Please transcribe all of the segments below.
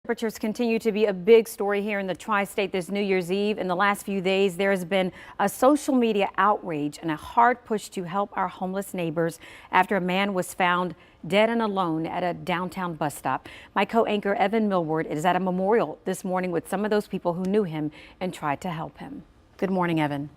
Temperatures continue to be a big story here in the tri-state this New Year's Eve. In the last few days, there has been a social media outrage and a hard push to help our homeless neighbors after a man was found dead and alone at a downtown bus stop. My co-anchor Evan Millward is at a memorial this morning with some of those people who knew him and tried to help him. Good morning, Evan.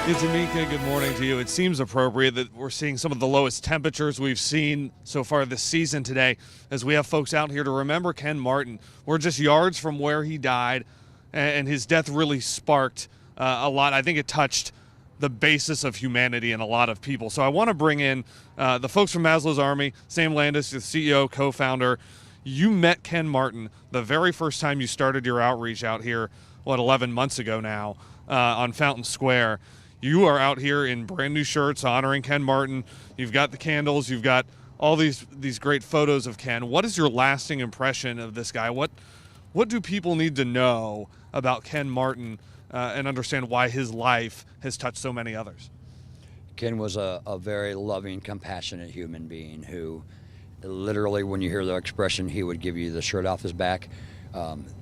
Tamika, good morning to you. It seems appropriate that we're seeing some of the lowest temperatures we've seen so far this season today as we have folks out here to remember Ken Martin. We're just yards from where he died, and his death really sparked a lot. I think it touched the basis of humanity in a lot of people. So I want to bring in the folks from Maslow's Army. Sam Landis, the CEO, co-founder. You met Ken Martin the very first time you started your outreach out here, 11 months ago now, on Fountain Square. You are out here in brand new shirts honoring Ken Martin. You've got the candles. You've got all these great photos of Ken. What is your lasting impression of this guy? What do people need to know about Ken Martin and understand why his life has touched so many others? Ken was a very loving, compassionate human being who literally, when you hear the expression, he would give you the shirt off his back.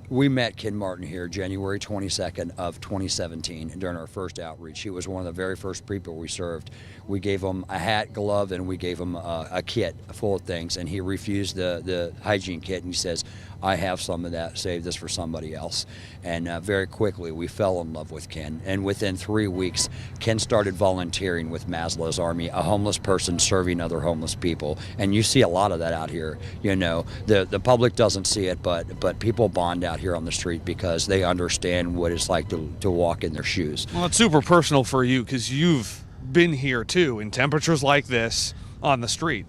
We met Ken Martin here January 22nd of 2017 during our first outreach. He was one of the very first people we served. We gave him a hat, glove, and we gave him a kit full of things, and he refused the hygiene kit, and he says, I have some of that, save this for somebody else. And very quickly we fell in love with Ken, and within 3 weeks Ken started volunteering with Maslow's Army, a homeless person serving other homeless people. And you see a lot of that out here. You know, the public doesn't see it, but people bond out here on the street because they understand what it's like to walk in their shoes. Well, it's super personal for you because you've been here too in temperatures like this on the street.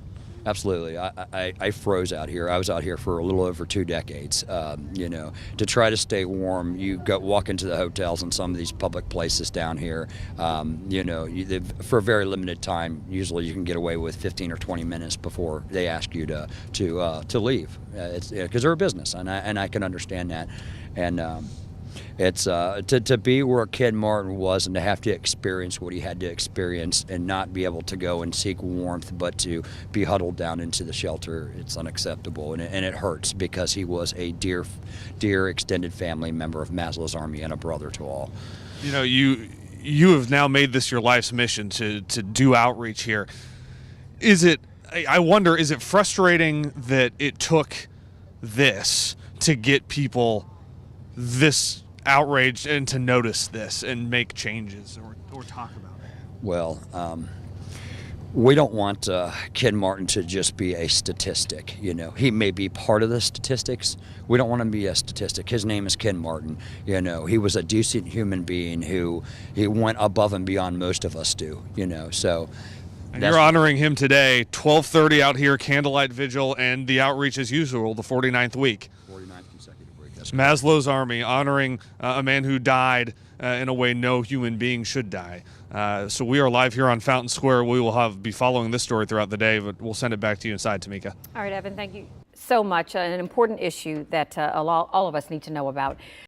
Absolutely. I froze out here. I was out here for a little over 2 decades. You know, to try to stay warm, you walk into the hotels and some of these public places down here. You know, for a very limited time, usually you can get away with 15 or 20 minutes before they ask you to leave. It's because they're a business, and I can understand that. And it's to be where Ken Martin was and to have to experience what he had to experience and not be able to go and seek warmth, but to be huddled down into the shelter. It's unacceptable, and it hurts because he was a dear extended family member of Maslow's Army and a brother to all. You know, you have now made this your life's mission to do outreach here. I wonder, is it frustrating that it took this to get people this outraged and to notice this and make changes or talk about it? Well, we don't want Ken Martin to just be a statistic. You know, he may be part of the statistics. We don't want him to be a statistic. His name is Ken Martin. You know, he was a decent human being he went above and beyond most of us do. You know, so. And you're honoring him today, 12:30 out here, candlelight vigil, and the outreach as usual, the 49th week. 49th consecutive week. Maslow's Army honoring a man who died in a way no human being should die. So we are live here on Fountain Square. We will be following this story throughout the day, but we'll send it back to you inside, Tamika. All right, Evan, thank you so much. An important issue that all of us need to know about.